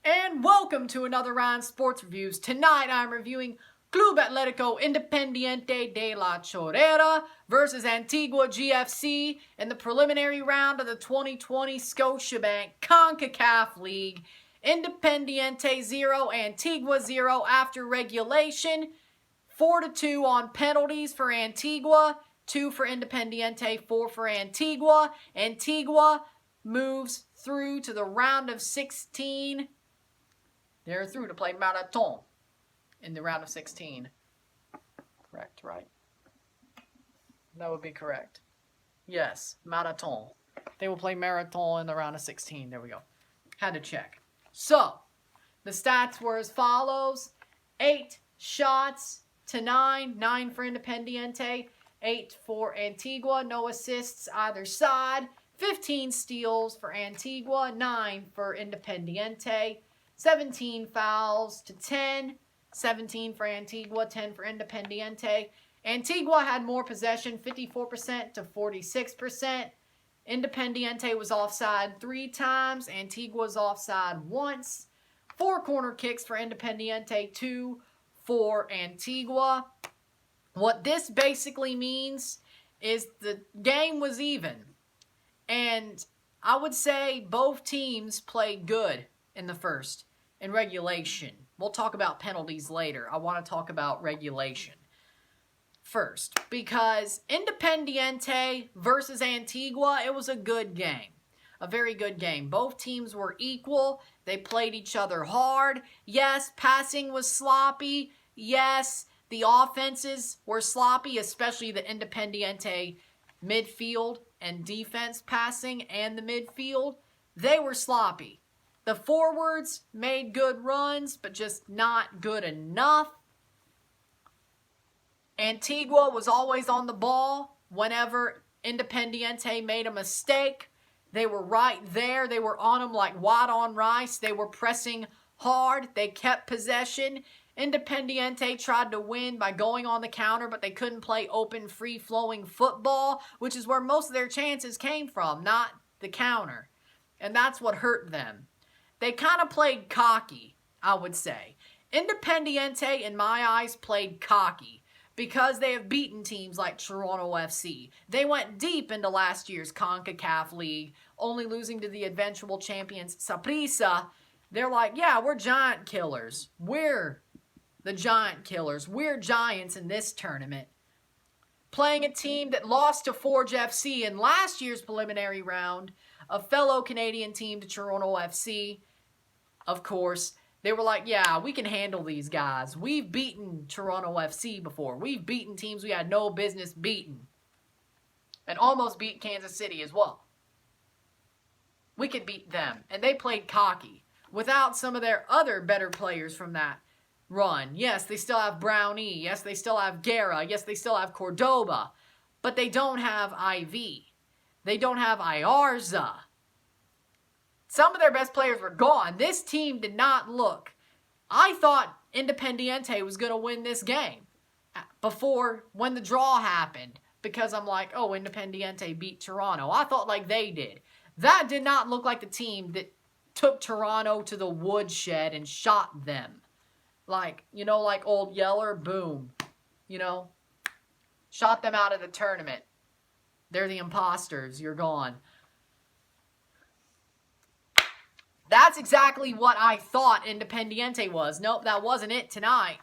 And welcome to another round of sports reviews. Tonight I'm reviewing Club Atletico Independiente de la Chorrera versus Antigua GFC in the preliminary round of the 2020 Scotiabank CONCACAF League. Independiente 0, Antigua 0 after regulation. 4-2 on penalties for Antigua, 2 for Independiente, 4 for Antigua. Antigua moves through to the round of 16. They're through to play Marathon in the round of 16. Correct, right? That would be correct. Yes, Marathon. They will play Marathon in the round of 16. There we go. Had to check. So, the stats were as follows. 8 shots to 9. 9 for Independiente. 8 for Antigua. No assists either side. 15 steals for Antigua. 9 for Independiente. 17 fouls to 10. 17 for Antigua, 10 for Independiente. Antigua had more possession, 54% to 46%. Independiente was offside 3 times. Antigua was offside once. 4 corner kicks for Independiente, 2 for Antigua. What this basically means is the game was even. And I would say both teams played good in the first, in regulation. We'll talk about penalties later. I want to talk about regulation first, because Independiente versus Antigua, it was a good game. A very good game. Both teams were equal. They played each other hard. Yes, passing was sloppy. Yes, the offenses were sloppy, especially the Independiente midfield and defense passing and the midfield. They were sloppy. The forwards made good runs, but just not good enough. Antigua was always on the ball whenever Independiente made a mistake. They were right there. They were on them like white on rice. They were pressing hard. They kept possession. Independiente tried to win by going on the counter, but they couldn't play open, free-flowing football, which is where most of their chances came from, not the counter. And that's what hurt them. They kind of played cocky, I would say. Independiente, in my eyes, played cocky because they have beaten teams like Toronto FC. They went deep into last year's CONCACAF League, only losing to the eventual champions Saprissa. They're like, yeah, we're giant killers. We're the giant killers. We're giants in this tournament. Playing a team that lost to Forge FC in last year's preliminary round, a fellow Canadian team to Toronto FC. Of course, they were like, yeah, we can handle these guys. We've beaten Toronto FC before. We've beaten teams we had no business beating. And almost beat Kansas City as well. We could beat them. And they played cocky without some of their other better players from that run. Yes, they still have Brownie. Yes, they still have Guerra. Yes, they still have Cordoba. But they don't have IV. They don't have Ayarza. Some of their best players were gone. This team did not look. I thought Independiente was going to win this game before when the draw happened, because I'm like, oh, Independiente beat Toronto. I thought like they did. That did not look like the team that took Toronto to the woodshed and shot them. Like, you know, like old Yeller, boom. You know, shot them out of the tournament. They're the imposters. You're gone. That's exactly what I thought Independiente was. Nope, that wasn't it tonight.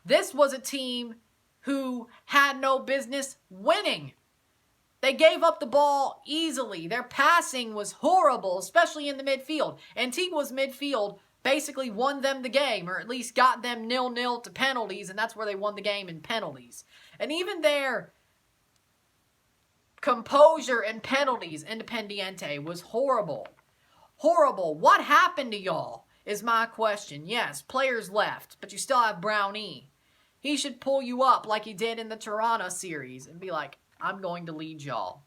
This was a team who had no business winning. They gave up the ball easily. Their passing was horrible, especially in the midfield. Antigua's midfield basically won them the game, or at least got them 0-0 to penalties, and that's where they won the game in penalties. And even their composure in penalties, Independiente, was horrible. Horrible. What happened to y'all is my question. Yes, players left, but you still have Brownie. He should pull you up like he did in the Toronto series and be like, I'm going to lead y'all.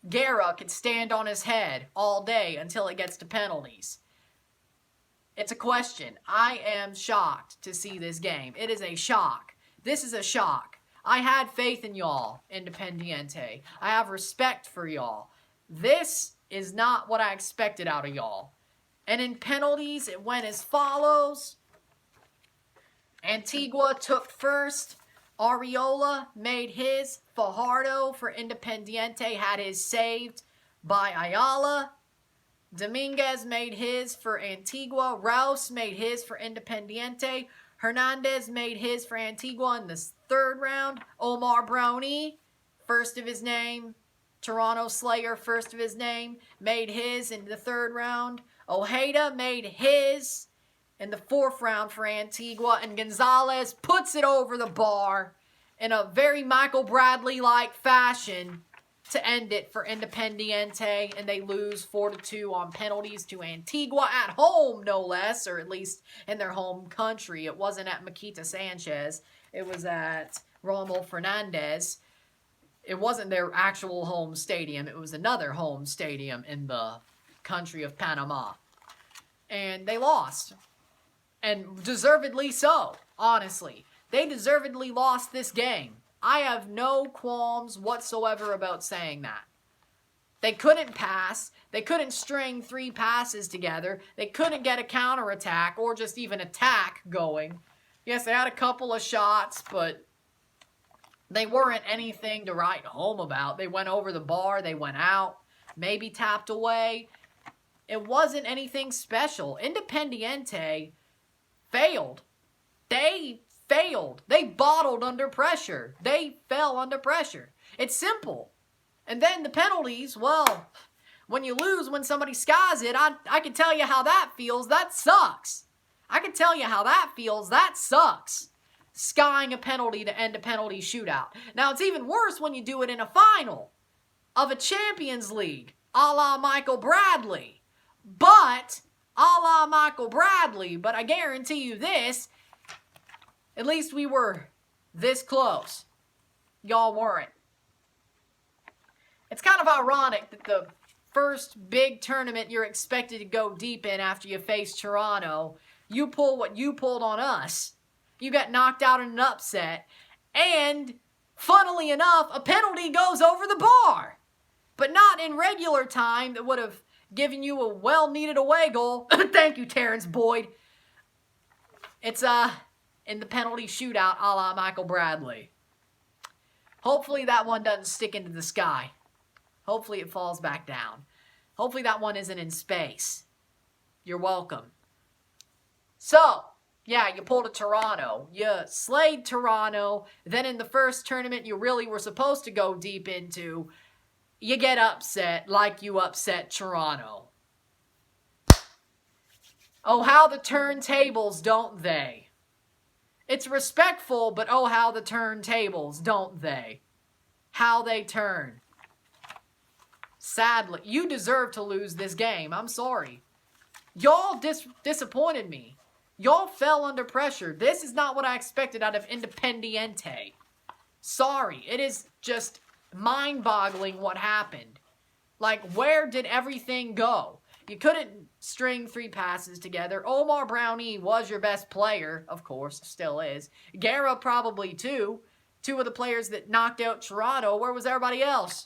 Guerra could stand on his head all day until it gets to penalties. It's a question. I am shocked to see this game. It is a shock. This is a shock. I had faith in y'all, Independiente. I have respect for y'all. This is not what I expected out of y'all. And in penalties, it went as follows. Antigua took first. Ariola made his. Fajardo for Independiente had his saved by Ayala. Dominguez made his for Antigua. Rouse made his for Independiente. Hernandez made his for Antigua in the third round. Omar Brownie, first of his name. Toronto Slayer, first of his name, made his in the third round. Ojeda made his in the fourth round for Antigua. And Gonzalez puts it over the bar in a very Michael Bradley-like fashion to end it for Independiente. And they lose 4-2 on penalties to Antigua at home, no less, or at least in their home country. It wasn't at Maquita Sanchez. It was at Rommel Fernandez. It wasn't their actual home stadium. It was another home stadium in the country of Panama. And they lost. And deservedly so, honestly. They deservedly lost this game. I have no qualms whatsoever about saying that. They couldn't pass. They couldn't string 3 passes together. They couldn't get a counterattack or just even attack going. Yes, they had a couple of shots, but they weren't anything to write home about. They went over the bar. They went out. Maybe tapped away. It wasn't anything special. Independiente failed. They failed. They bottled under pressure. They fell under pressure. It's simple. And then the penalties, well, when you lose when somebody skies it, I can tell you how that feels. That sucks. I can tell you how that feels. That sucks. Skying a penalty to end a penalty shootout. Now, it's even worse when you do it in a final of a Champions League, a la Michael Bradley. But I guarantee you this, at least we were this close. Y'all weren't. It's kind of ironic that the first big tournament you're expected to go deep in after you face Toronto, you pull what you pulled on us. You got knocked out in an upset. And, funnily enough, a penalty goes over the bar. But not in regular time that would have given you a well-needed away goal. Thank you, Terrence Boyd. It's in the penalty shootout a la Michael Bradley. Hopefully that one doesn't stick into the sky. Hopefully it falls back down. Hopefully that one isn't in space. You're welcome. So, yeah, you pulled a Toronto. You slayed Toronto. Then in the first tournament you really were supposed to go deep into, you get upset like you upset Toronto. Oh, how the turntables, don't they? It's respectful, but oh, how the turntables, don't they? How they turn. Sadly, you deserve to lose this game. I'm sorry. Y'all disappointed me. Y'all fell under pressure. This is not what I expected out of Independiente. Sorry. It is just mind-boggling what happened. Like, where did everything go? You couldn't string 3 passes together. Omar Brownie was your best player, of course, still is. Guerra probably too. 2 of the players that knocked out Toronto. Where was everybody else?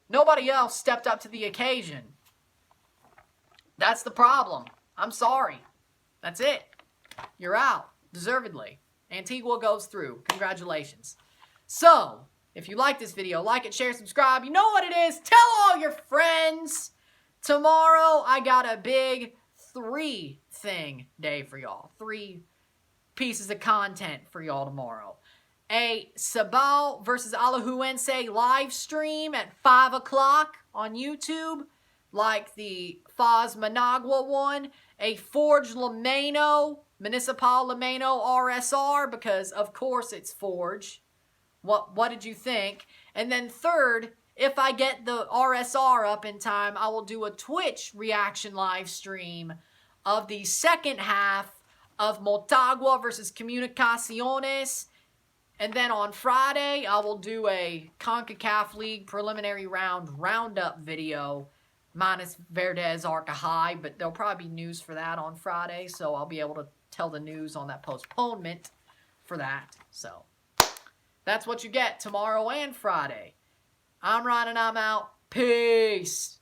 Nobody else stepped up to the occasion. That's the problem. I'm sorry. That's it. You're out. Deservedly. Antigua goes through. Congratulations. So, if you like this video, like it, share, subscribe. You know what it is. Tell all your friends. Tomorrow, I got a big 3-thing day for y'all. 3 pieces of content for y'all tomorrow. A Sabal versus Alajuelense live stream at 5 o'clock on YouTube, like the Foz Managua one. A Forge Lameno, Municipal Lameno RSR, because of course it's Forge. What did you think? And then third, if I get the RSR up in time, I will do a Twitch reaction live stream of the second half of Motagua versus Comunicaciones. And then on Friday, I will do a CONCACAF League preliminary round roundup video, minus Verdez Arca High, but there'll probably be news for that on Friday, so I'll be able to tell the news on that postponement for that. So, that's what you get tomorrow and Friday. I'm Ron and I'm out. Peace.